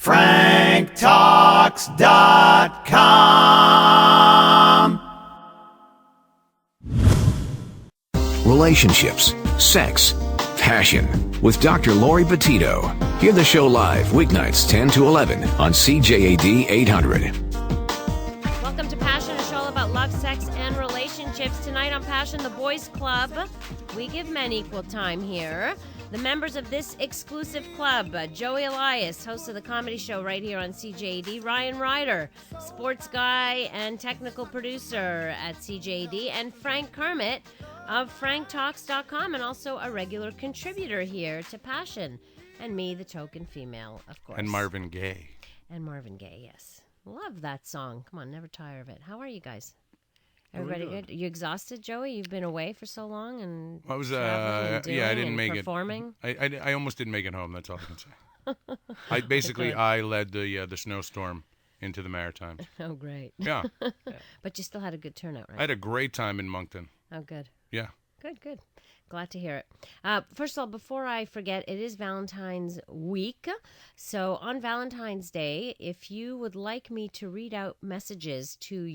FrankTalks.com. Relationships, sex, passion. With Dr. Laurie Betito. Hear the show live weeknights 10 to 11 on CJAD 800. Welcome to Passion, a show all about love, sex, and relationships. Tonight on Passion, the Boys Club. We give men equal time here. The members of this exclusive club, Joey Elias, host of the comedy show right here on CJAD, Ryan Rider, sports guy and technical producer at CJAD, and Frank Kermit of FrankTalks.com, and also a regular contributor here to Passion. And me, the token female, of course. And Marvin Gaye. And Marvin Gaye, yes. Love that song. Come on, never tire of it. How are you guys? Everybody good? You exhausted, Joey? You've been away for so long and I was I didn't make performing. I almost didn't make it home. That's all I can say. I led the snowstorm into the Maritimes. Oh, great. Yeah. But you still had a good turnout, right? I had a great time in Moncton. Oh, good. Yeah. Good. Glad to hear it. First of all, before I forget, it is Valentine's week. So on Valentine's Day, if you would like me to read out messages to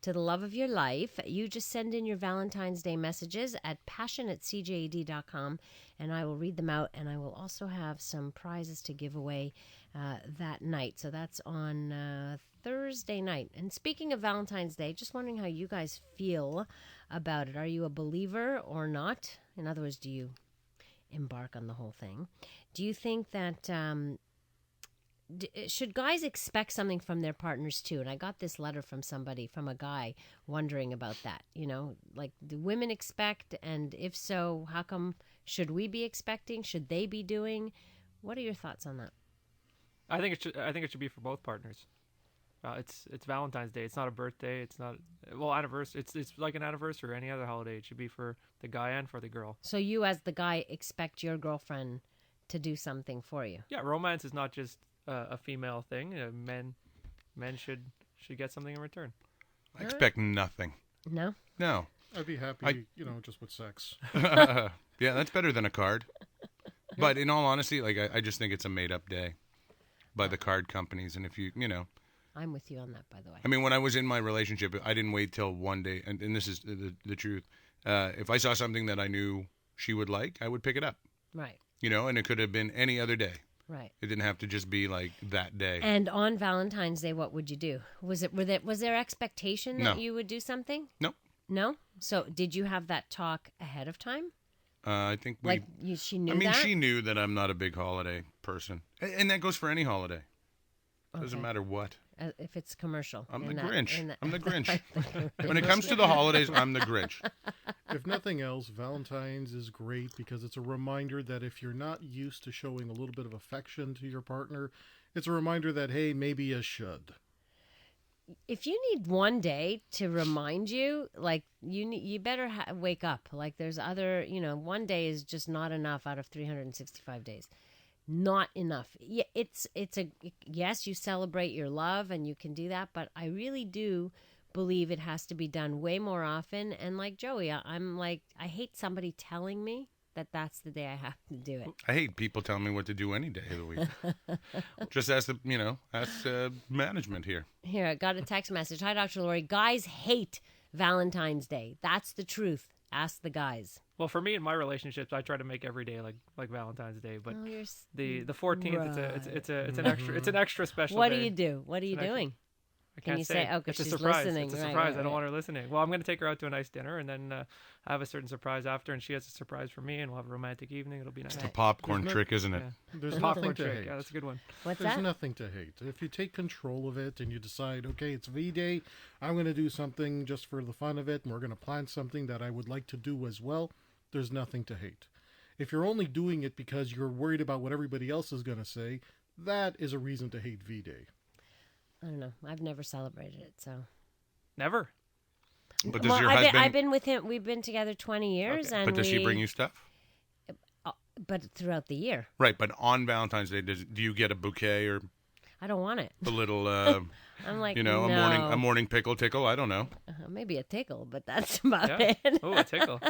the love of your life, you just send in your Valentine's Day messages at passion@cjad.com, and I will read them out, and I will also have some prizes to give away that night. So that's on Thursday night. And speaking of Valentine's Day, just wondering how you guys feel about it. Are you a believer or not? In other words, do you embark on the whole thing? Do you think that should guys expect something from their partners too? And I got this letter from a guy wondering about that. You know, like, do women expect? And if so, how come? Should we be expecting? Should they be doing? What are your thoughts on that? I think it should be for both partners. It's Valentine's Day. It's not a birthday. It's not anniversary. It's like an anniversary or any other holiday. It should be for the guy and for the girl. So you, as the guy, expect your girlfriend to do something for you? Yeah, romance is not just a female thing. Men should get something in return. I expect nothing. No. I'd be happy, just with sex. Yeah, that's better than a card. But in all honesty, I just think it's a made-up day by the card companies, and if I'm with you on that, by the way. I mean, when I was in my relationship, I didn't wait till one day, and this is the truth. If I saw something that I knew she would like, I would pick it up. Right. And it could have been any other day. Right. It didn't have to just be like that day. And on Valentine's Day, what would you do? Was there expectation that you would do something? No. No? So did you have that talk ahead of time? I think she knew that? I mean, she knew that I'm not a big holiday person. And that goes for any holiday. Doesn't matter what. If it's commercial. I'm the Grinch. I'm the Grinch. When it comes to the holidays, I'm the Grinch. If nothing else, Valentine's is great because it's a reminder that if you're not used to showing a little bit of affection to your partner, it's a reminder that, hey, maybe you should. If you need one day to remind you, you better wake up. Like, there's other, one day is just not enough out of 365 days. Not enough. Yeah, yes, you celebrate your love and you can do that, but I really do believe it has to be done way more often. And like Joey, I'm like, I hate somebody telling me that that's the day I have to do it. I hate people telling me what to do any day of the week. Just ask management here. Here, I got a text message. Hi, Dr. Laurie. Guys hate Valentine's Day. That's the truth. Ask the guys. Well, for me in my relationships, I try to make every day like Valentine's Day, but the 14th, right. it's an extra special. What day. do you do? What are you doing? Can you say? Oh, because she's listening. It's a surprise. Right. I don't want her listening. Well, I'm going to take her out to a nice dinner, and then have a certain surprise after, and she has a surprise for me, and we'll have a romantic evening. It'll be nice. It's a popcorn trick, isn't it? Yeah. There's popcorn nothing to trick. hate. Yeah, that's a good one. There's nothing to hate. If you take control of it and you decide, okay, it's V-Day, I'm going to do something just for the fun of it, and we're going to plan something that I would like to do as well, there's nothing to hate. If you're only doing it because you're worried about what everybody else is going to say, that is a reason to hate V-Day. I don't know. I've never celebrated it, so. Never? But does your husband... I've been with him. We've been together 20 years. Okay. And but does she bring you stuff? But throughout the year. Right, but on Valentine's Day, do you get a bouquet or... I don't want it. A little, I'm like, no. a morning pickle tickle? I don't know. Maybe a tickle, but that's about it. Oh, a tickle.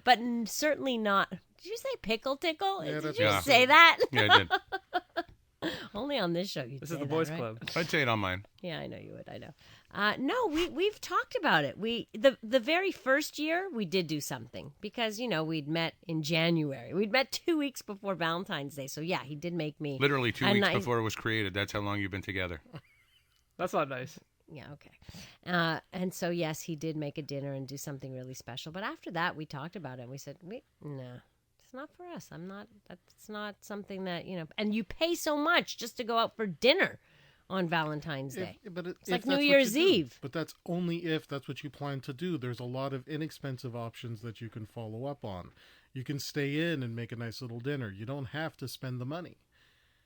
But certainly not. Did you say pickle tickle? Yeah, did you say that? Yeah, I did. Only Only on this show you This say is the that, boys' right? club. I'd say it on mine. Yeah, I know you would. I know. No, we've talked about it. The very first year we did do something because we'd met in January. We'd met 2 weeks before Valentine's Day. So yeah, he did make me Literally 2 a weeks nice- before it was created. That's how long you've been together. That's not nice. Yeah, okay. And so yes, he did make a dinner and do something really special. But after that, we talked about it. And we said, no. It's not for us. That's not something that, and you pay so much just to go out for dinner on Valentine's Day. It's like New Year's Eve. But that's only if that's what you plan to do. There's a lot of inexpensive options that you can follow up on. You can stay in and make a nice little dinner. You don't have to spend the money.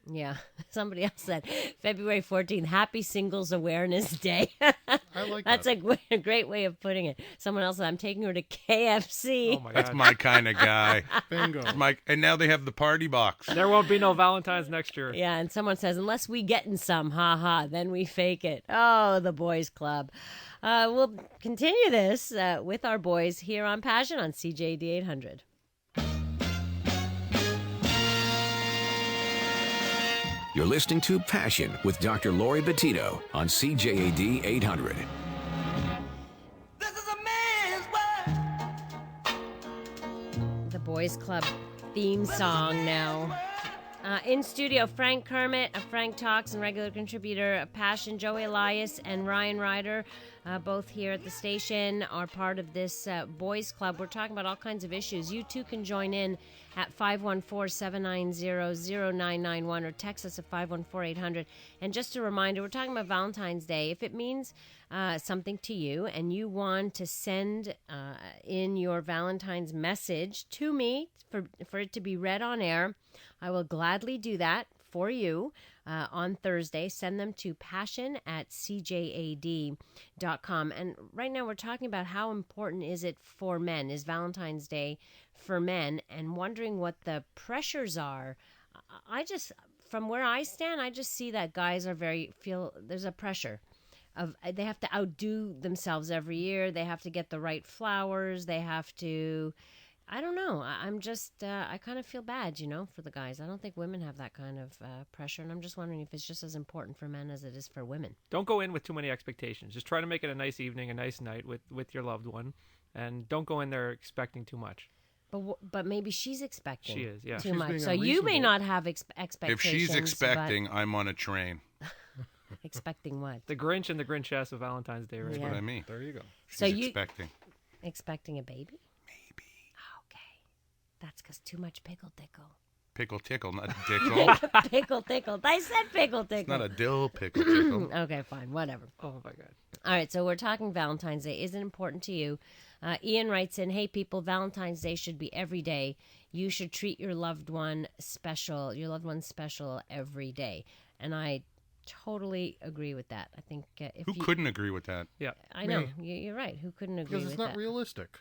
Yeah. Somebody else said February 14th, Happy Singles Awareness Day. I like That's that. a great way of putting it. Someone else said, I'm taking her to KFC. Oh my That's god. my kind of guy. Bingo. And now they have the party box. There won't be no Valentine's next year. Yeah, and someone says, unless we get in some, ha, then we fake it. Oh, the boys club. We'll continue this with our boys here on Passion on CJAD 800. You're listening to Passion with Dr. Laurie Betito on CJAD 800. This is a man's world. The boys club theme song now. In studio, Frank Kermit of Frank Talks and regular contributor of Passion, Joey Elias and Ryan Rider, both here at the station, are part of this boys club. We're talking about all kinds of issues. You too can join in at 514-790-0991 or text us at 514-800. And just a reminder, we're talking about Valentine's Day. If it means something to you and you want to send in your Valentine's message to me for it to be read on air, I will gladly do that for you on Thursday. Send them to passion@cjad.com. And right now we're talking about how important is it for men, is Valentine's Day for men, and wondering what the pressures are. From where I stand, I just see that guys feel there's a pressure of they have to outdo themselves every year. They have to get the right flowers. They have to, I don't know. I'm just, I kind of feel bad, for the guys. I don't think women have that kind of pressure. And I'm just wondering if it's just as important for men as it is for women. Don't go in with too many expectations. Just try to make it a nice evening, a nice night with your loved one. And don't go in there expecting too much. But maybe she's expecting She is, yeah. too She's much. being So you may unreasonable. not have expectations. If she's but- expecting, I'm on a train. expecting what? The Grinch and the Grinchess of Valentine's Day, right? That's Yeah. what I mean. There you go. She's So you- expecting. Expecting a baby? Maybe. Okay. That's because too much pickle tickle. Pickle tickle, not dickle. Pickle tickle. I said pickle tickle. It's not a dill pickle tickle. Okay, fine. Whatever. Oh my god. All right, so we're talking Valentine's Day. Is it important to you? Ian writes in, hey, people, Valentine's Day should be every day. You should treat your loved one special every day. And I totally agree with that. I think if Who you... couldn't agree with that? Yeah. I know. You're right. Who couldn't agree Because with it's not that? realistic.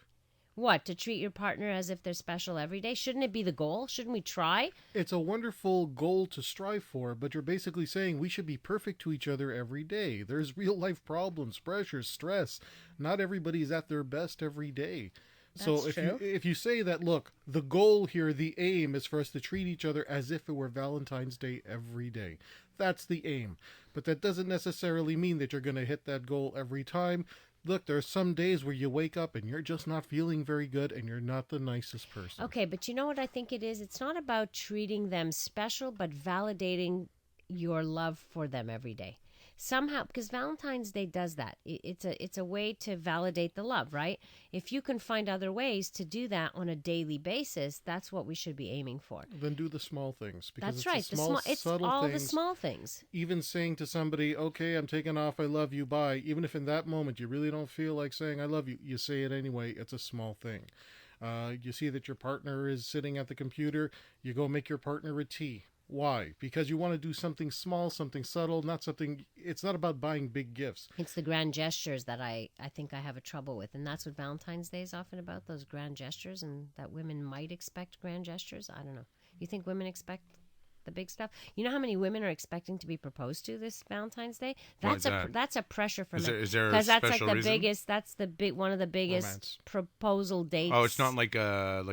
What, to treat your partner as if they're special every day? Shouldn't it be the goal? Shouldn't we try? It's a wonderful goal to strive for, but you're basically saying we should be perfect to each other every day. There's real life problems, pressures, stress. Not everybody's at their best every day. So That's true. if you say that, look, the goal here, the aim is for us to treat each other as if it were Valentine's Day every day. That's the aim. But that doesn't necessarily mean that you're going to hit that goal every time. Look, there are some days where you wake up and you're just not feeling very good and you're not the nicest person. Okay, but you know what I think it is? It's not about treating them special, but validating your love for them every day. Somehow, because Valentine's Day does that. It's a way to validate the love, right? If you can find other ways to do that on a daily basis, that's what we should be aiming for. Then do the small things. Because That's right. It's the small, It's subtle all things. the small things. Even saying to somebody, okay, I'm taking off, I love you, bye. Even if in that moment you really don't feel like saying I love you, you say it anyway. It's a small thing. You see that your partner is sitting at the computer, you go make your partner a tea. Why? Because you want to do something small, something subtle, not something... It's not about buying big gifts. It's the grand gestures that I think I have a trouble with. And that's what Valentine's Day is often about, those grand gestures, and that women might expect grand gestures. I don't know. You think women expect the big stuff. You know how many women are expecting to be proposed to this Valentine's Day? Why is That's a pressure for Is men. there- is there a Because that's like special the reason? biggest. That's the one of the biggest Romance. proposal dates. Oh, it's not like a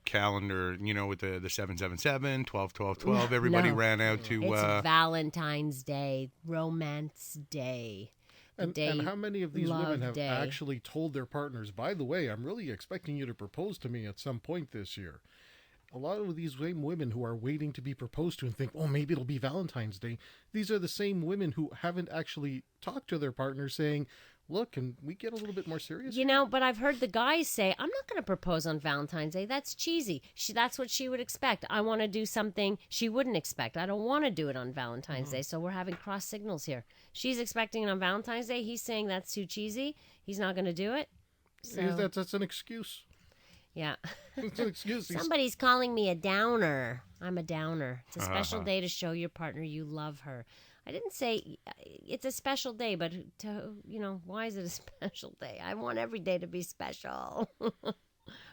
calendar, with the 777, 12, 12, 12. Everybody No. ran out to. It's Valentine's Day, Romance Day. The And day how many of these women love have day. actually told their partners, by the way, I'm really expecting you to propose to me at some point this year? A lot of these same women who are waiting to be proposed to and think, oh, maybe it'll be Valentine's Day, these are the same women who haven't actually talked to their partners saying, look, can we get a little bit more serious? But I've heard the guys say, I'm not going to propose on Valentine's Day. That's cheesy. That's what she would expect. I want to do something she wouldn't expect. I don't want to do it on Valentine's Day. So we're having cross signals here. She's expecting it on Valentine's Day. He's saying that's too cheesy. He's not going to do it. So, That's an excuse. yeah. It's an excuse. Somebody's calling me a downer. I'm a downer. It's a special day to show your partner you love her. I didn't say it's a special day, but why is it a special day? I want every day to be special,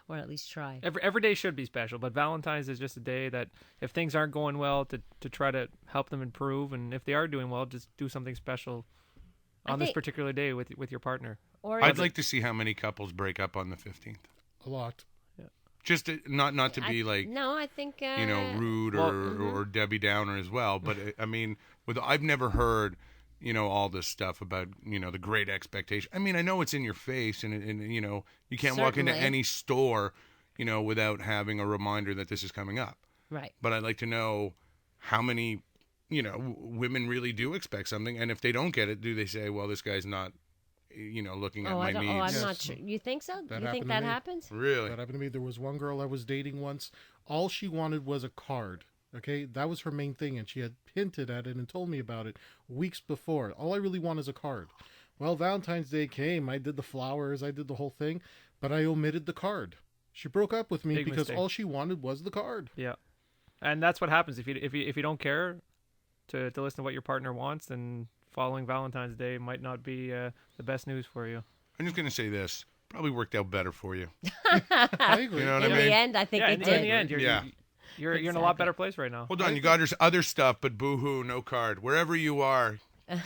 or at least try. Every day should be special, but Valentine's is just a day that if things aren't going well, to try to help them improve, and if they are doing well, just do something special on this particular day with your partner. Or I'd like to see how many couples break up on the 15th. A lot. Just not to be like, no, I think rude or Debbie Downer as well. But I've never heard, all this stuff about, the great expectation. I mean, I know it's in your face and you can't walk into Certainly. any store, without having a reminder that this is coming up. right. But I'd like to know how many, women really do expect something. And if they don't get it, do they say, well, this guy's not, looking at my needs? I'm not sure. You think so? That You think happened to that me. happens? Really? That happened to me. There was one girl I was dating once. All she wanted was a card. Okay, that was her main thing, and she had hinted at it and told me about it weeks before. All I really want is a card. Well, Valentine's Day came. I did the flowers. I did the whole thing, but I omitted the card. She broke up with me Big because mistake. all she wanted was the card. Yeah, and that's what happens if you don't care to listen to what your partner wants, then following Valentine's Day might not be the best news for you. I'm just going to say this. Probably worked out better for you. I agree. You know what In I mean? the end, I think Yeah, it in did. the end, you're in a lot better place right now. Hold on. You got other stuff, but boo-hoo, no card. Wherever you are,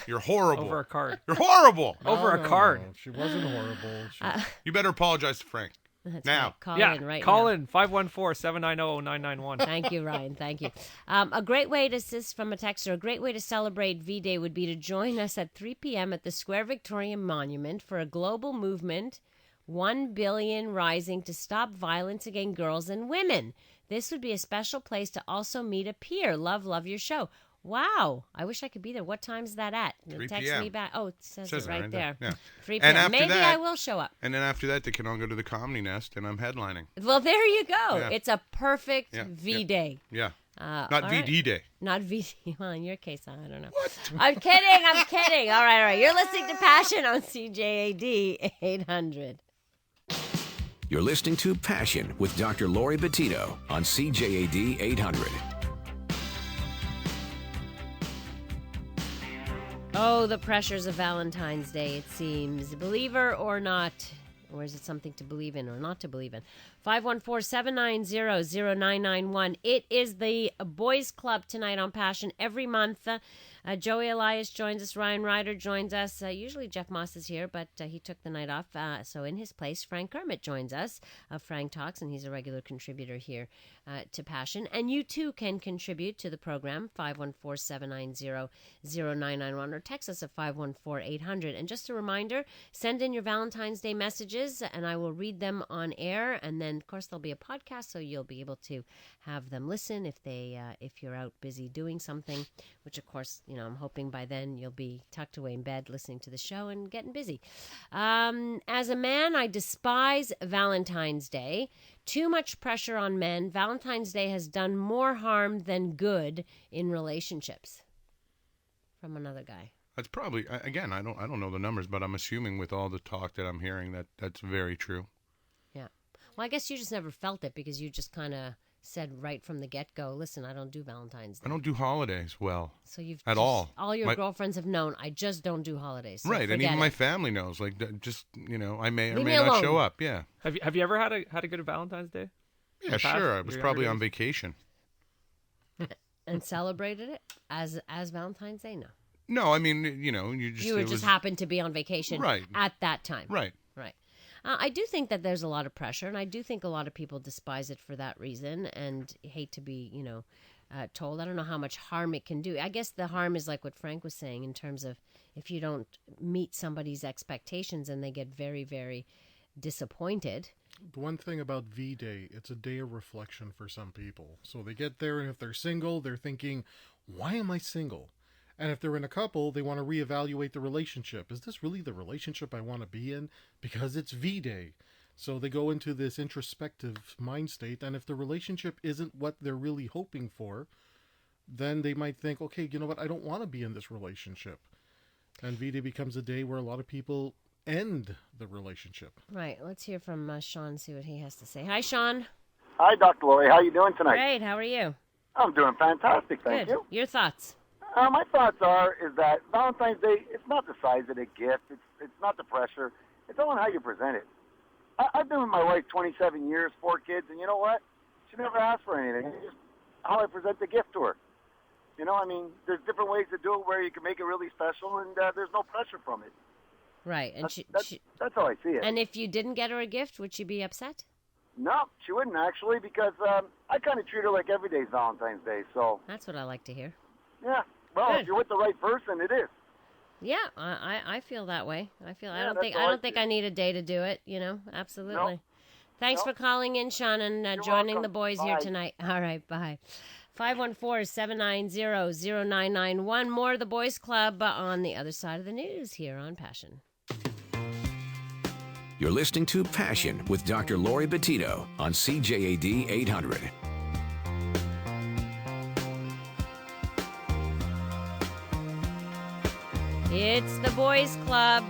you're horrible. Over a card. You're horrible. Over a card. No, she wasn't horrible. She, You better apologize to Frank. That's Now. right. Call Yeah, in right call now. in 514-790-0991. Thank you, Ryan. Thank you. A great way to, this is from a texter, a great way to celebrate V-Day would be to join us at 3 p.m. at the Square Victoria Monument for a global movement, 1 billion rising to stop violence against girls and women. This would be a special place to also meet a peer. Love your show. Wow. I wish I could be there. What time's that at? 3 Text p.m. me back. Oh, it says Says it it right right there. there. Yeah. 3 And p.m. after Maybe that- I will show up. And then after that, they can all go to the Comedy Nest, and I'm headlining. Well, there you go. Yeah. It's a perfect Yeah. V-Day. Yeah. All Not right. VD Day. Not VD. Well, in your case, I don't know. I'm kidding. All right. You're listening to Passion on CJAD 800. You're listening to Passion with Dr. Laurie Betito on CJAD 800. Oh, the pressures of Valentine's Day, it seems. Believer or not? Or is it something to believe in or not to believe in? 514-790-0991. It is the Boys Club tonight on Passion every month. Joey Elias joins us. Ryan Ryder joins us. Usually Jeff Moss is here, but he took the night off. So in his place, Frank Kermit joins us. Frank Talks, and he's a regular contributor here to Passion. And you too can contribute to the program, 514-790-0991, or text us at 514-800. And just a reminder, send in your Valentine's Day messages, and I will read them on air. And then, of course, there'll be a podcast, so you'll be able to have them listen if you're out busy doing something, which, of course, I'm hoping by then you'll be tucked away in bed listening to the show and getting busy. As a man, I despise Valentine's Day. Too much pressure on men. Valentine's Day has done more harm than good in relationships. From another guy. That's probably, again, I don't know the numbers, but I'm assuming with all the talk that I'm hearing that's very true. Yeah. Well, I guess you just never felt it because you just kind of said right from the get-go, listen, I don't do Valentine's Day. I don't do holidays well. So you've at just, all. your My- girlfriends have known, I just don't do holidays. So Right, and forget even my it. family knows. Like, just I may or Leave may me not alone. show up. Yeah, Have you ever had a good Valentine's Day? yeah, Past sure. I was your probably younger on days? vacation. and celebrated it as Valentine's Day? No. No, I mean, You would just happen to be on vacation Right. at that time. Right. Right. I do think that there's a lot of pressure, and I do think a lot of people despise it for that reason and hate to be, told. I don't know how much harm it can do. I guess the harm is like what Frank was saying in terms of if you don't meet somebody's expectations and they get very, very disappointed. The one thing about V-Day, it's a day of reflection for some people. So they get there, and if they're single, they're thinking, why am I single? And if they're in a couple, they want to reevaluate the relationship. Is this really the relationship I want to be in? Because it's V-Day. So they go into this introspective mind state, and if the relationship isn't what they're really hoping for, then they might think, okay, you know what, I don't want to be in this relationship. And V-Day becomes a day where a lot of people end the relationship. Right. Let's hear from Sean, see what he has to say. Hi, Sean. Hi, Dr. Laurie. How you doing tonight? Great. How are you? I'm doing fantastic, thank Good. you. Your thoughts? My thoughts is that Valentine's Day, it's not the size of the gift. It's not the pressure. It's all on how you present it. I've been with my wife 27 years, 4 kids, and you know what? She never asked for anything. It's just how I present the gift to her. There's different ways to do it where you can make it really special, and there's no pressure from it. Right. And That's how I see it. And if you didn't get her a gift, would she be upset? No, she wouldn't actually, because I kind of treat her like every day's Valentine's Day. So That's what I like to hear. yeah, well, Good. if you're with the right person, it is. Yeah, I feel that way. I Yeah, don't that's think how I think feel. I need a day to do it. Absolutely. No. Thanks No. for calling in, Sean, and You're joining welcome. the boys here Bye. tonight. All right, bye. 514-790-0991. More of the Boys Club on the other side of the news here on Passion. You're listening to Passion with Dr. Laurie Betito on CJAD 800. It's the Boys Club.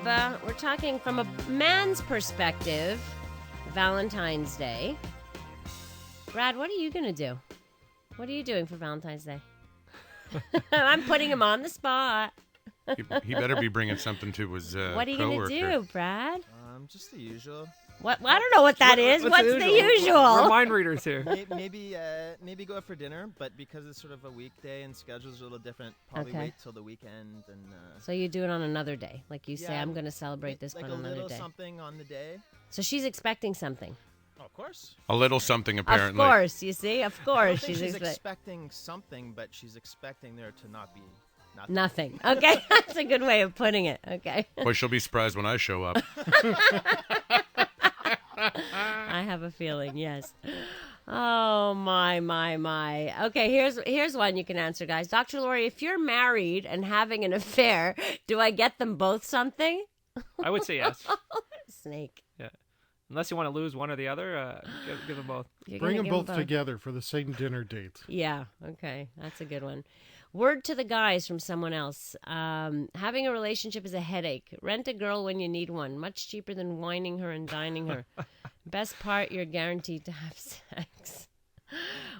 We're talking from a man's perspective, Valentine's Day. Brad, what are you going to do? What are you doing for Valentine's Day? I'm putting him on the spot. He better be bringing something to his What are you going to do, Brad? Just the usual. What? I don't know what that is. What's the usual? We're mind readers here. Maybe go out for dinner, but because it's sort of a weekday and schedule's a little different, probably Okay. wait till the weekend and. So you do it on another day. Like you say, Yeah, I'm going to celebrate this like on a another little day. something on the day. So she's expecting something. Oh, of course. A little something, apparently. Of course, you see? Of I don't course. think She's she's expecting expecting something, but she's expecting there to not be nothing. Okay, that's a good way of putting it. Okay. Boy, she'll be surprised when I show up. I have a feeling, yes. Oh, my. Okay, here's one you can answer, guys. Dr. Laurie, if you're married and having an affair, do I get them both something? I would say yes. Snake. Yeah. Unless you want to lose one or the other, give them both. You're Bring gonna them give both together for the same dinner date. Yeah, okay. That's a good one. Word to the guys from someone else. Having a relationship is a headache. Rent a girl when you need one. Much cheaper than wining her and dining her. Best part, you're guaranteed to have sex.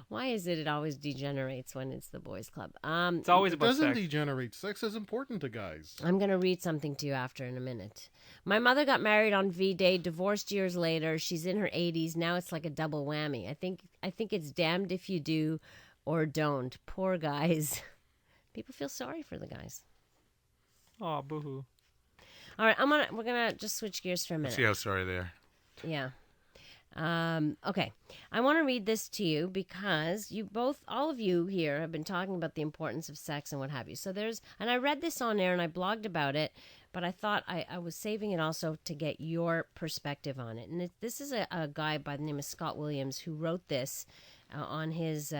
Why is it always degenerates when it's the boys club? It's always It about doesn't sex. degenerate. Sex is important to guys. I'm going to read something to you after in a minute. My mother got married on V-Day, divorced years later. She's in her 80s. Now it's like a double whammy. I think it's damned if you do or don't. Poor guys. People feel sorry for the guys. Oh, boo-hoo. All right, we're going to just switch gears for a minute. See how sorry they are. Yeah. Okay. I want to read this to you because all of you here have been talking about the importance of sex and what have you. So and I read this on air and I blogged about it, but I thought I was saving it also to get your perspective on it. And this is a guy by the name of Scott Williams who wrote this on his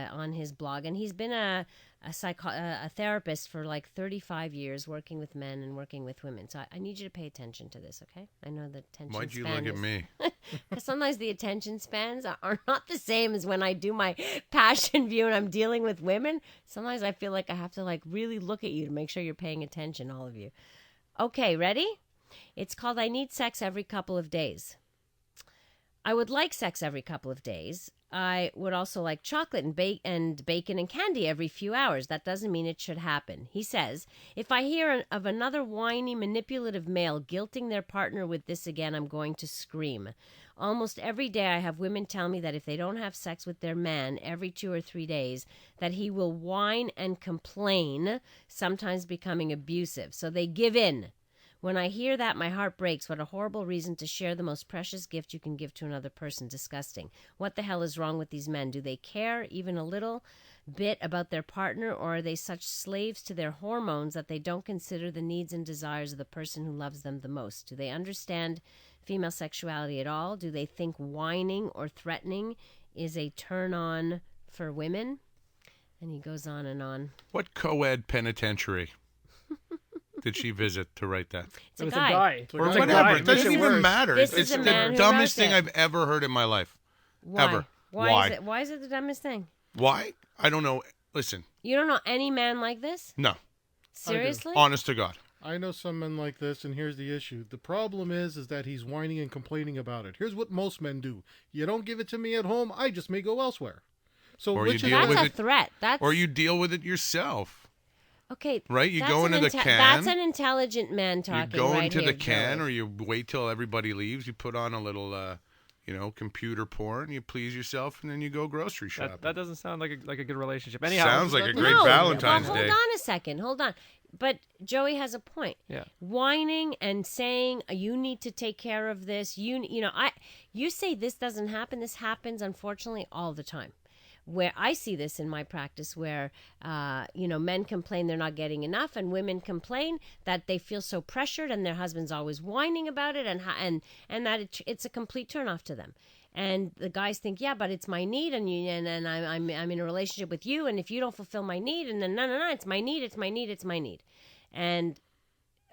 blog, and he's been a therapist for like 35 years, working with men and working with women. So I need you to pay attention to this, okay? I know the attention Why'd you span look at me? Because sometimes the attention spans are not the same as when I do my passion view and I'm dealing with women. Sometimes I feel like I have to like really look at you to make sure you're paying attention, all of you. Okay, ready? It's called I Need Sex Every Couple of Days. I would like sex every couple of days. I would also like chocolate and bacon and candy every few hours. That doesn't mean it should happen. He says, if I hear of another whiny, manipulative male guilting their partner with this again, I'm going to scream. Almost every day I have women tell me that if they don't have sex with their man every 2 or 3 days, that he will whine and complain, sometimes becoming abusive. So they give in. When I hear that, my heart breaks. What a horrible reason to share the most precious gift you can give to another person. Disgusting. What the hell is wrong with these men? Do they care even a little bit about their partner, or are they such slaves to their hormones that they don't consider the needs and desires of the person who loves them the most? Do they understand female sexuality at all? Do they think whining or threatening is a turn on for women? And he goes on and on. What co-ed penitentiary did she visit to write that? It's a guy. Or It's a whatever. guy. It doesn't even matter. This It's is a the man who dumbest wrote thing it. I've ever heard in my life. Why? Ever. Why? Why is it the dumbest thing? Why? I don't know. Listen. You don't know any man like this? No. Seriously? Honest to God. I know some men like this, and here's the issue. The problem is that he's whining and complaining about it. Here's what most men do. You don't give it to me at home, I just may go elsewhere. So Or you which deal is That's with a it- threat. That's Or you deal with it yourself. okay. Right? You that's go an into the can. That's an intelligent man You talking. go right into here, the can, Joey. or you wait till everybody leaves. You put on a little, computer porn. You please yourself, and then you go grocery shopping. That doesn't sound like a good relationship. Anyhow, Sounds like a great No, Valentine's well, Day. hold on a second. Hold on. But Joey has a point. Yeah. Whining and saying you need to take care of this. You say this doesn't happen. This happens, unfortunately, all the time. Where I see this in my practice, where men complain they're not getting enough, and women complain that they feel so pressured, and their husband's always whining about it, and that it's a complete turnoff to them. And the guys think, yeah, but it's my need, and I'm in a relationship with you, and if you don't fulfill my need, and then no, it's my need, it's my need, it's my need, and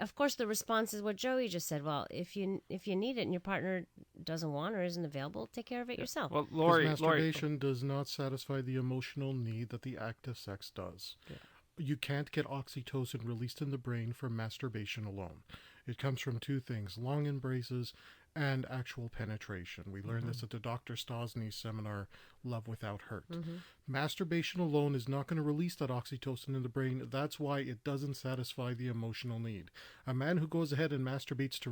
of course the response is what Joey just said. Well, if you need it and your partner doesn't want or isn't available, take care of it yourself. Well, Because Laurie, masturbation does not satisfy the emotional need that the act of sex does. Yeah. You can't get oxytocin released in the brain from masturbation alone. It comes from two things: long embraces and actual penetration. We learned this at the Dr. Stosny's seminar, Love Without Hurt. Masturbation alone is not going to release that oxytocin in the brain. That's why it doesn't satisfy the emotional need. A man who goes ahead and masturbates to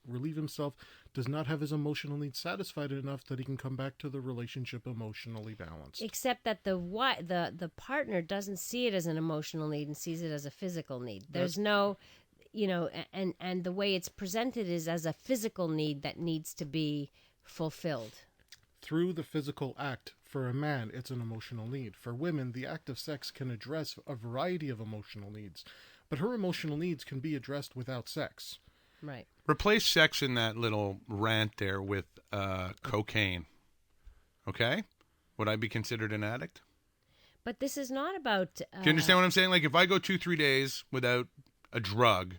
relieve himself does not have his emotional needs satisfied enough that he can come back to the relationship emotionally balanced. Except that the partner doesn't see it as an emotional need and sees it as a physical need. There's no, and the way it's presented is as a physical need that needs to be fulfilled. Through the physical act, for a man, it's an emotional need. For women, the act of sex can address a variety of emotional needs, but her emotional needs can be addressed without sex. Right. Replace sex in that little rant there with cocaine. Okay? Would I be considered an addict? But this is not about... Do you understand what I'm saying? Like, if I go 2-3 days without a drug,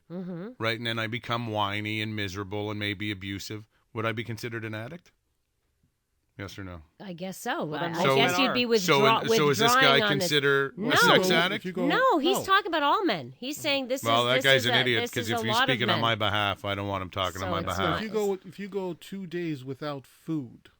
right, and then I become whiny and miserable and maybe abusive, would I be considered an addict? Yes or no? I guess so. Well, then I most guess men you'd are. be So withdrawing is this guy on considered No. a sex addict? No, he's talking about all men. He's saying this Well, that is guy's this an is idiot, this because is if a he's lot of speaking on men. my behalf, I don't want him talking So on my it's behalf. If you go 2 days without food,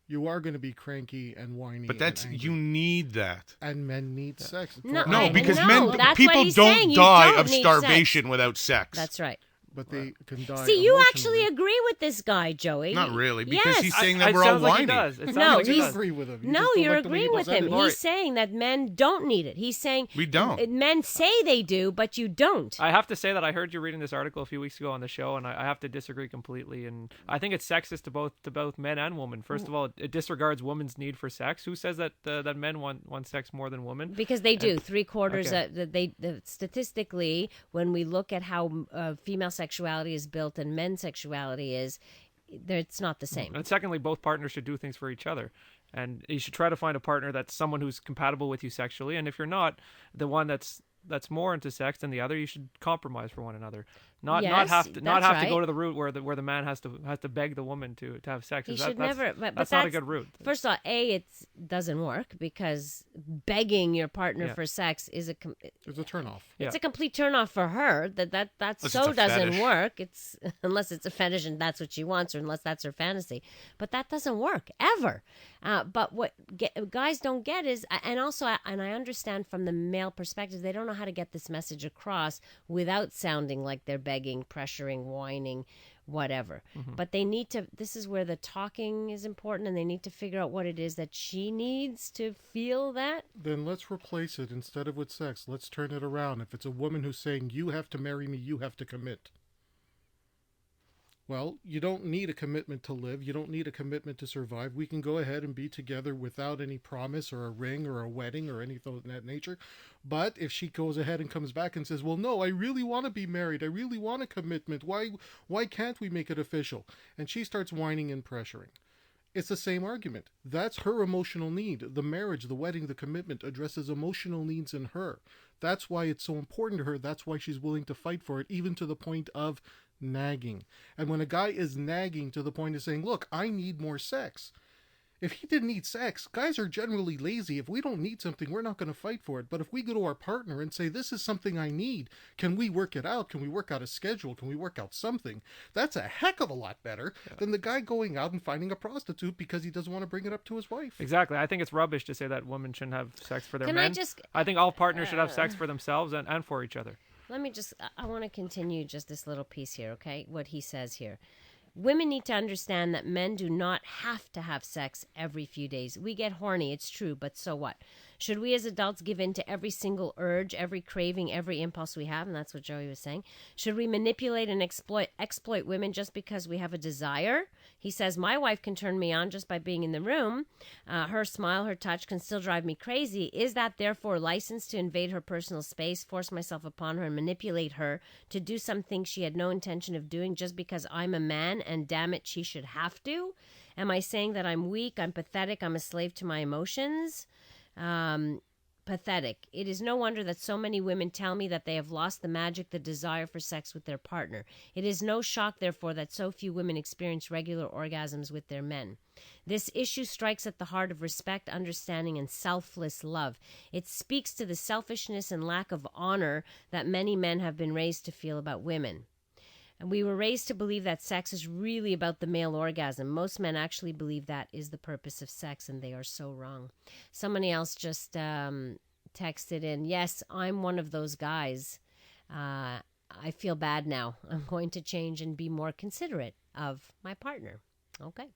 you are going to be cranky and whiny. But that's and angry. you need that. And men need sex. No, No, I- because no, men that's what people he's don't saying. You die don't of need starvation without sex. That's right. But they can die. See, you emotionally. actually agree with this guy, Joey. Not really, because Yes. he's saying It that we're all sounds like he whiny. does. It sounds No, like he You does. agree with him. You No, just don't you're like the way he agreeing with him. presented it. Laurie- He's saying that men don't need it. He's saying We don't. Men say they do, but you don't. I have to say that I heard you reading this article a few weeks ago on the show, and I have to disagree completely. And I think it's sexist to both men and women. First of all, it disregards women's need for sex. Who says that that men want sex more than women? Because they do. 3/4 Okay. statistically, when we look at how female sexuality is built and men's sexuality is, it's not the same. And secondly, both partners should do things for each other. And you should try to find a partner that's someone who's compatible with you sexually. And if you're not the one that's more into sex than the other, you should compromise for one another. Not Yes, have to that's to go right. to the route where the man has to beg the woman to have sex. He That- should that's, never. But that's not a good route. First of all, it doesn't work because begging your partner Yeah. for sex is It's a turnoff. it's a complete turnoff for her. That Unless so it's a doesn't fetish. work. It's unless it's a fetish and that's what she wants, or unless that's her fantasy. But that doesn't work ever. But what guys don't get is, and also, and I understand from the male perspective, they don't know how to get this message across without sounding like they're begging, pressuring, whining, whatever. But they need to, this is where the talking is important, and they need to figure out what it is that she needs to feel that. Then let's replace it. Instead of with sex, let's turn it around. If it's a woman who's saying, you have to marry me, you have to commit. Well, you don't need a commitment to live. You don't need a commitment to survive. We can go ahead and be together without any promise or a ring or a wedding or anything of that nature. But if she goes ahead and comes back and says, well, no, I really want to be married. I really want a commitment. Why can't we make it official? And she starts whining and pressuring. It's the same argument. That's her emotional need. The marriage, the wedding, the commitment addresses emotional needs in her. That's why it's so important to her. That's why she's willing to fight for it, even to the point of nagging. And when a guy is nagging to the point of saying, look, I need more sex. If he didn't need sex, guys are generally lazy. If we don't need something, we're not going to fight for it. But if we go to our partner and say, this is something I need, can we work it out? Can we work out a schedule? Can we work out something? That's a heck of a lot better than the guy going out and finding a prostitute because he doesn't want to bring it up to his wife. Exactly. I think it's rubbish to say that women shouldn't have sex for their Can men. I I think all partners should have sex for themselves and for each other. Let me just, I want to continue just this little piece here, okay? What he says here. Women need to understand that men do not have to have sex every few days. We get horny, it's true, but so what? Should we as adults give in to every single urge, every craving, every impulse we have? And that's what Joey was saying. Should we manipulate and exploit women just because we have a desire? He says, my wife can turn me on just by being in the room. Her smile, her touch can still drive me crazy. Is that therefore license to invade her personal space, force myself upon her, and manipulate her to do something she had no intention of doing just because I'm a man and damn it, she should have to? Am I saying that I'm weak, I'm pathetic, I'm a slave to my emotions? Pathetic. It is no wonder that so many women tell me that they have lost the magic, the desire for sex with their partner. It is no shock, therefore, that so few women experience regular orgasms with their men. This issue strikes at the heart of respect, understanding, and selfless love. It speaks to the selfishness and lack of honor that many men have been raised to feel about women. And we were raised to believe that sex is really about the male orgasm. Most men actually believe that is the purpose of sex, and they are so wrong. Somebody else just texted in, yes, I'm one of those guys. I feel bad now. I'm going to change and be more considerate of my partner. Okay.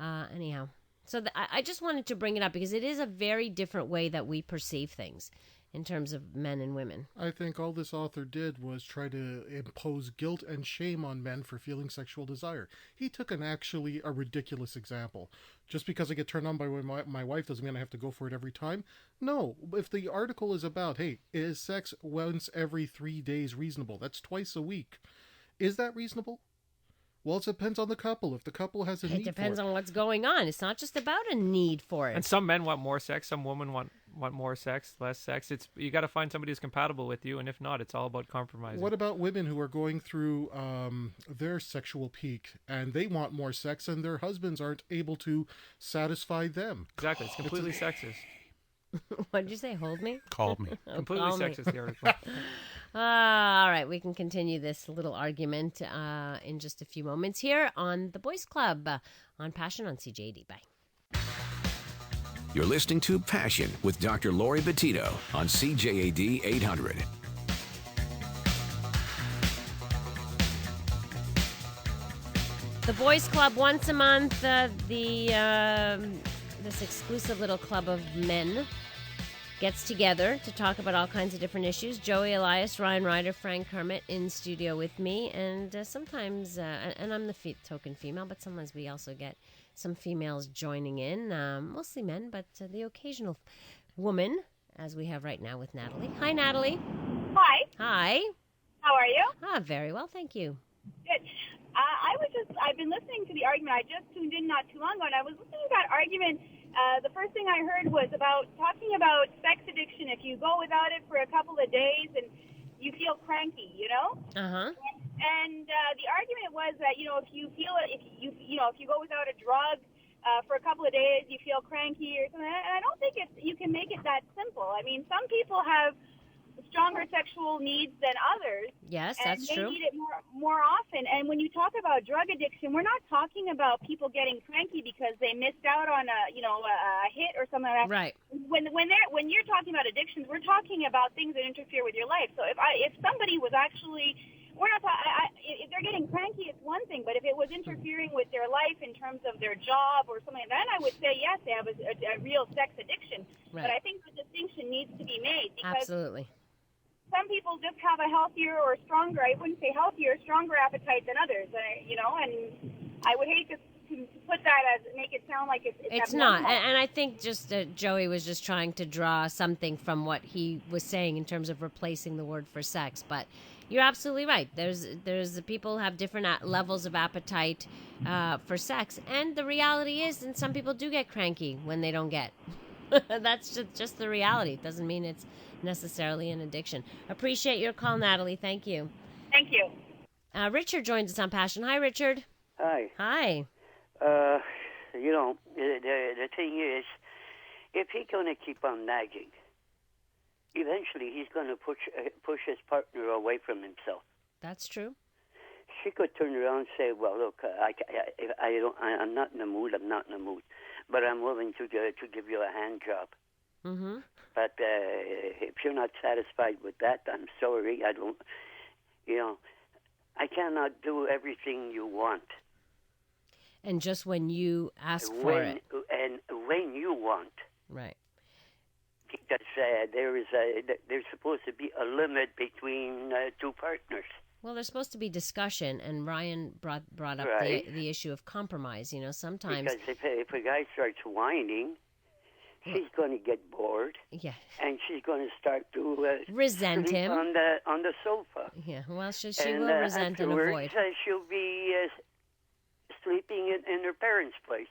Anyhow, so I just wanted to bring it up because it is a very different way that we perceive things in terms of men and women. I think all this author did was try to impose guilt and shame on men for feeling sexual desire. He took actually a ridiculous example. Just because I get turned on by my wife doesn't mean I have to go for it every time. No, if the article is about, hey, is sex once every 3 days reasonable? That's twice a week. Is that reasonable? Well, it depends on the couple. If the couple has a need for it. It depends on what's going on. It's not just about a need for it. And some men want more sex. Some women want more sex, less sex. You got to find somebody who's compatible with you, and if not, it's all about compromising. What about women who are going through their sexual peak and they want more sex and their husbands aren't able to satisfy them? Exactly. It's completely sexist. What did you say? Hold me? Called me. Completely call me. sexist, the article. All right, we can continue this little argument in just a few moments here on The Boys Club on Passion on CJAD. Bye. You're listening to Passion with Dr. Laurie Betito on CJAD 800. The Boys Club once a month, this exclusive little club of men gets together to talk about all kinds of different issues. Joey Elias, Rider, Frank Kermit in studio with me, and sometimes, and I'm the token female, but sometimes we also get some females joining in, mostly men, but the occasional woman, as we have right now with Natalie. Hi, Natalie. Hi. Hi. How are you? Very well, thank you. Good. I've been listening to the argument. I just tuned in not too long ago, and I was listening to that argument. The first thing I heard was talking about sex addiction. If you go without it for a couple of days and you feel cranky, you know? Uh-huh. And the argument was that, if you go without a drug for a couple of days, you feel cranky or something. And I don't think you can make it that simple. I mean, some people have stronger sexual needs than others. Yes, and that's they true. need it more often. And when you talk about drug addiction, we're not talking about people getting cranky because they missed out on a hit or something like that. Right. When you're talking about addictions, we're talking about things that interfere with your life. So if somebody was actually, we're not if they're getting cranky, it's one thing. But if it was interfering with their life in terms of their job or something, then I would say yes, they have a real sex addiction. Right. But I think the distinction needs to be made because Absolutely. some people just have a healthier or stronger, I wouldn't say healthier, stronger appetite than others, and I would hate to put that make it sound like It's not. And I think just Joey was just trying to draw something from what he was saying in terms of replacing the word for sex. But you're absolutely right. There's people have different levels of appetite for sex. And the reality is, and some people do get cranky when they don't get. That's just the reality. It doesn't mean it's necessarily an addiction. Appreciate your call, Natalie. Thank you. Thank you. Richard joins us on Passion. Hi, Richard. Hi. Hi. The thing is, if he's going to keep on nagging, eventually he's going to push his partner away from himself. That's true. She could turn around and say, "Well, look, I'm not in the mood. I'm not in the mood, but I'm willing to give you a hand job." Mm-hmm. But if you're not satisfied with that, I'm sorry. I cannot do everything you want. And just when you ask for it. And when you want. Right. Because there's supposed to be a limit between two partners. Well, there's supposed to be discussion, and Ryan brought up Right. the issue of compromise. Sometimes... Because if a guy starts whining, she's going to get bored. Yeah. And she's going to start to resent sleep him on the sofa. Yeah. Well, she And, will resent and afterwards, avoid. She'll be sleeping in her parents' place.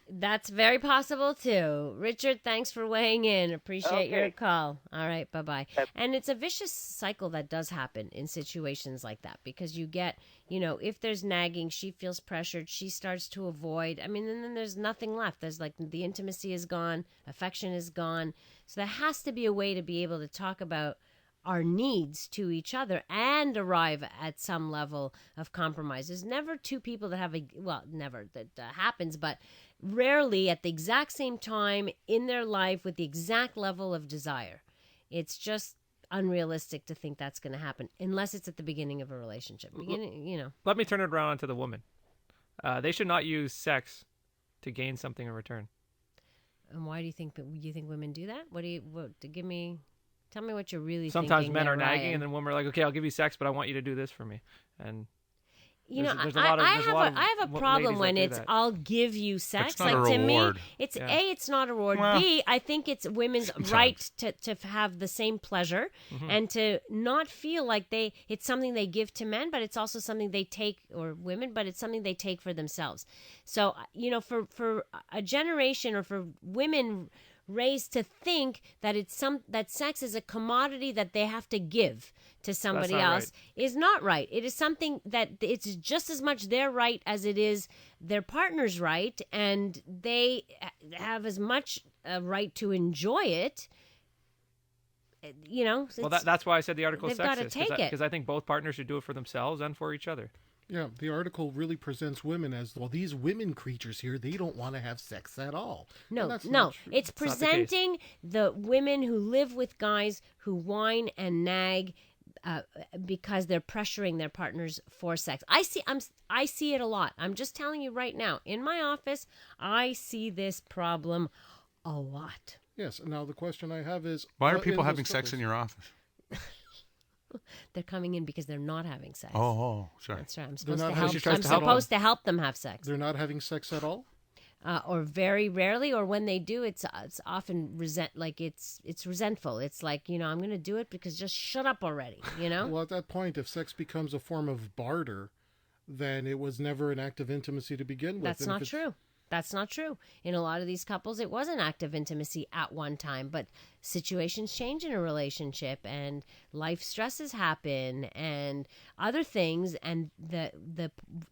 That's very possible, too. Richard, thanks for weighing in. Appreciate your call. All right, bye-bye. And it's a vicious cycle that does happen in situations like that because you get, if there's nagging, she feels pressured, she starts to avoid. I mean, and then there's nothing left. There's the intimacy is gone, affection is gone. So there has to be a way to be able to talk about our needs to each other and arrive at some level of compromise. There's never two people that have never that happens, but rarely at the exact same time in their life with the exact level of desire. It's just unrealistic to think that's going to happen unless it's at the beginning of a relationship. Let me turn it around to the woman. They should not use sex to gain something in return. And why do you think women do that? Tell me what you're really Sometimes thinking. men are there, nagging, Ryan. and then women are like, "Okay, I'll give you sex, but I want you to do this for me." And I have a problem when it's I'll give you sex. It's not a reward. To me, it's it's not a reward. Well, B, I think it's women's right to have the same pleasure and to not feel like it's something they give to men, but it's also something they take, or women, but it's something they take for themselves. So for a generation or for women raised to think that that sex is a commodity that they have to give to somebody else is not right. It is something that it's just as much their right as it is their partner's right, and they have as much a right to enjoy it. Well, that's why I said the article is they've got to sexist, take it because I think both partners should do it for themselves and for each other. Yeah, the article really presents women as, well, these women creatures here, they don't want to have sex at all. No, It's it's presenting the women who live with guys who whine and nag because they're pressuring their partners for sex. I see it a lot. I'm just telling you right now, in my office, I see this problem a lot. Yes, now the question I have is... Why are people having sex in your office? They're coming in because they're not having sex. Oh, sorry. That's right. I'm They're supposed to help them have sex. They're not having sex at all? Or very rarely, or when they do, it's often it's resentful. It's like, I'm going to do it because just shut up already, Well, at that point, if sex becomes a form of barter, then it was never an act of intimacy to begin with. That's not true. That's not true. In a lot of these couples, it was an active intimacy at one time, but situations change in a relationship and life stresses happen and other things, and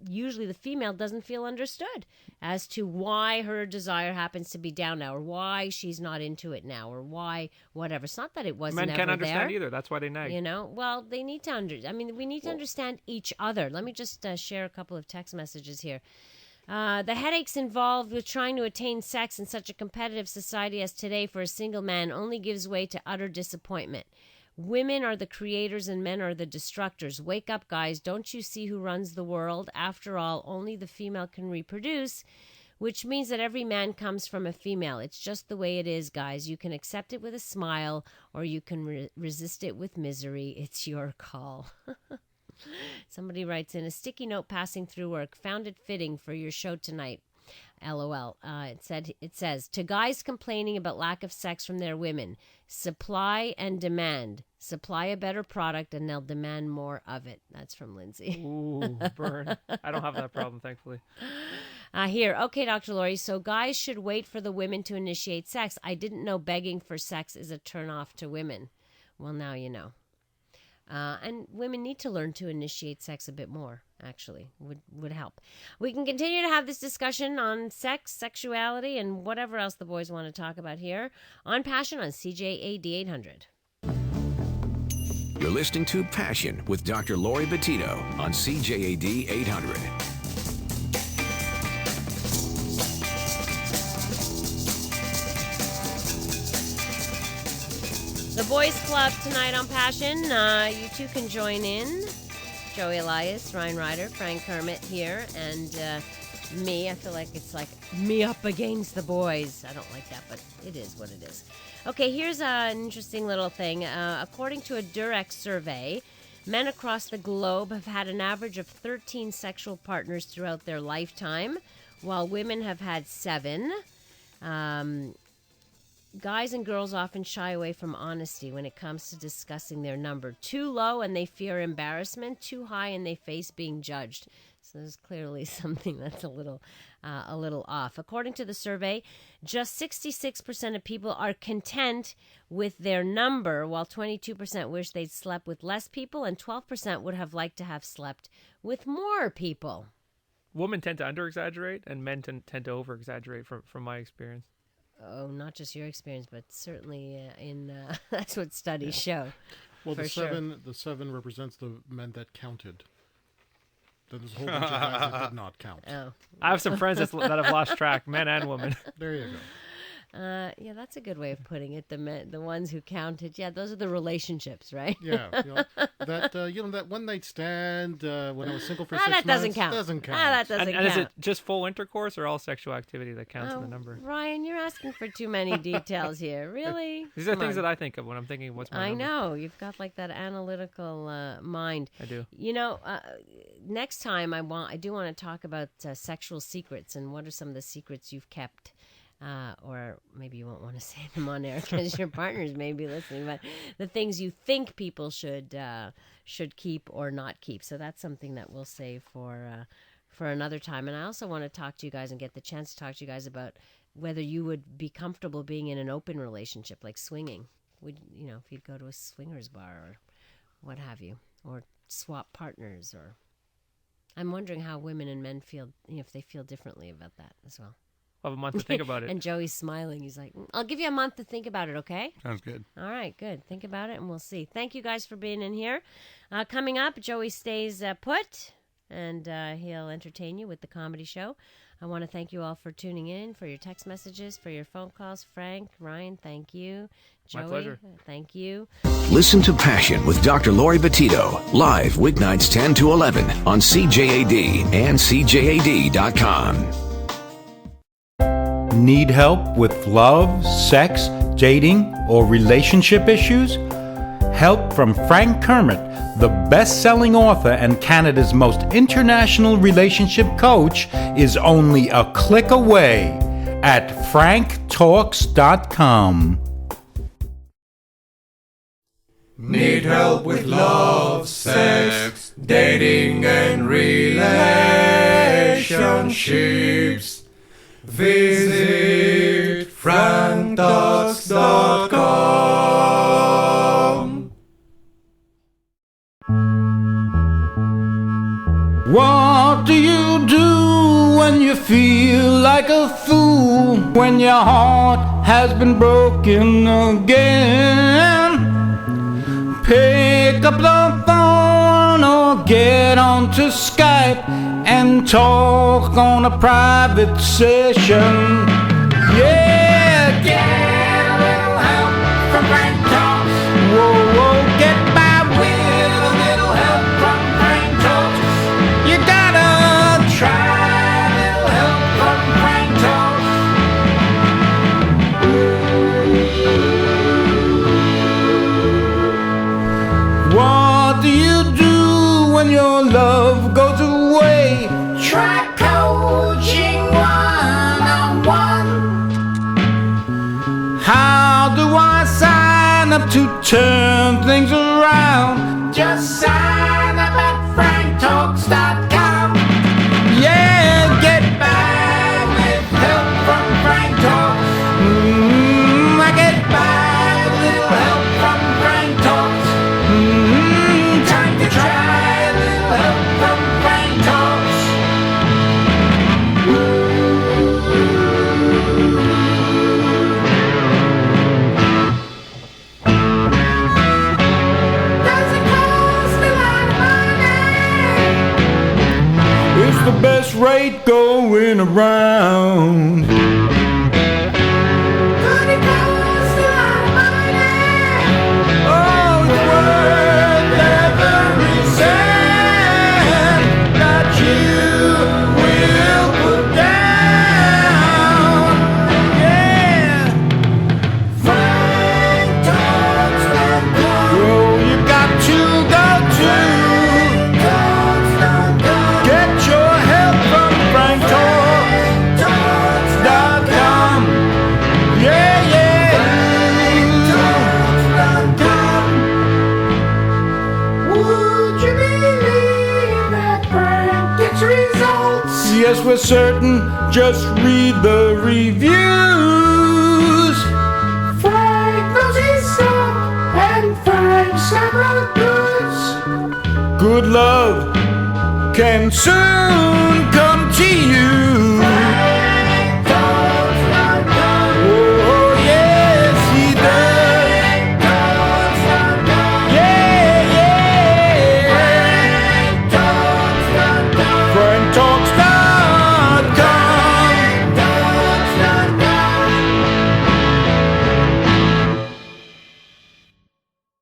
usually the female doesn't feel understood as to why her desire happens to be down now, or why she's not into it now, or why whatever. It's not that it wasn't Men can't ever understand there. either. That's why they nag. Well, they need to we need to understand each other. Let me just share a couple of text messages here. The headaches involved with trying to attain sex in such a competitive society as today for a single man only gives way to utter disappointment. Women are the creators and men are the destructors. Wake up, guys. Don't you see who runs the world? After all, only the female can reproduce, which means that every man comes from a female. It's just the way it is, guys. You can accept it with a smile or you can resist it with misery. It's your call. Somebody writes in, a sticky note passing through work. Found it fitting for your show tonight. LOL. It says, to guys complaining about lack of sex from their women, supply and demand. Supply a better product and they'll demand more of it. That's from Lindsay. Ooh, burn. I don't have that problem, thankfully. Here. Okay, Dr. Laurie. So guys should wait for the women to initiate sex. I didn't know begging for sex is a turnoff to women. Well, now you know. And women need to learn to initiate sex a bit more, actually, would help. We can continue to have this discussion on sex, sexuality, and whatever else the boys want to talk about here on Passion on CJAD 800. You're listening to Passion with Dr. Laurie Betito on CJAD 800. The Boys Club tonight on Passion. You two can join in. Joey Elias, Rider, Frank Kermit here, and me. I feel like it's like me up against the boys. I don't like that, but it is what it is. Okay, here's an interesting little thing. According to a Durex survey, men across the globe have had an average of 13 sexual partners throughout their lifetime, while women have had 7. Guys and girls often shy away from honesty when it comes to discussing their number. Too low and they fear embarrassment. Too high and they face being judged. So there's clearly something that's a little off. According to the survey, just 66% of people are content with their number, while 22% wish they'd slept with less people, and 12% would have liked to have slept with more people. Women tend to under-exaggerate, and men tend to over-exaggerate from my experience. Oh, not just your experience, but certainly that's what studies show. Well, the seven represents the men that counted. There's a whole bunch of guys that did not count. Oh. I have some friends that have lost track, men and women. There you go. Yeah, that's a good way of putting it. The ones who counted, yeah, those are the relationships, right? Yeah, that one night stand when I was single for 6 months. That doesn't count. Doesn't count. That doesn't count. And is it just full intercourse or all sexual activity that counts in the number? Ryan, you're asking for too many details here. Really? These are things that I think of when I'm thinking, what's my number? I know you've got like that analytical mind. I do. Next time I do want to talk about sexual secrets and what are some of the secrets you've kept. Or maybe you won't want to say them on air because your partners may be listening, but the things you think people should keep or not keep. So that's something that we'll save for another time. And I also want to talk to you guys and get the chance to talk to you guys about whether you would be comfortable being in an open relationship, like swinging. If you'd go to a swingers bar or what have you, or swap partners, or I'm wondering how women and men feel, if they feel differently about that as well. I'll have a month to think about it. And Joey's smiling. He's like, I'll give you a month to think about it, okay? Sounds good. All right, good. Think about it and we'll see. Thank you guys for being in here. Coming up, Joey stays put and he'll entertain you with the comedy show. I want to thank you all for tuning in, for your text messages, for your phone calls. Frank, Ryan, thank you. Joey, my pleasure. Thank you. Listen to Passion with Dr. Laurie Betito, live weeknights 10 to 11 on CJAD and CJAD.com. Need help with love, sex, dating, or relationship issues? Help from Frank Kermit, the best-selling author and Canada's most international relationship coach, is only a click away at franktalks.com. Need help with love, sex, dating, and relationships? Visit franktalks.com. What do you do when you feel like a fool? When your heart has been broken again? Pick up the phone or get onto Skype and talk on a private session. Yeah, get a little help from Frank Talks. Whoa, whoa, get by with a little help from Frank Talks. You gotta try a little help from Frank Talks. What do you do when your love goes away? Try coaching one-on-one. How do I sign up to turn things around? Just sign up at franktalks.com. Yeah, get by with help from Frank Talks. I get by with little help from Frank Talks. Time to try a little help from Frank Talks. Doesn't cost a lot of money. It's the best rate going around. Could it cost a lot of money? Oh, it's worth every cent that you will put down. Yeah. Frank Talks.com. Oh, you got to go to get your help from Frank Talks.com. Yeah, yeah. Frank.com. Would you believe that Frank gets results? Yes, we're certain. Just read the reviews. Frank knows his stuff, and Frank's got the goods. Good love can soon come to you.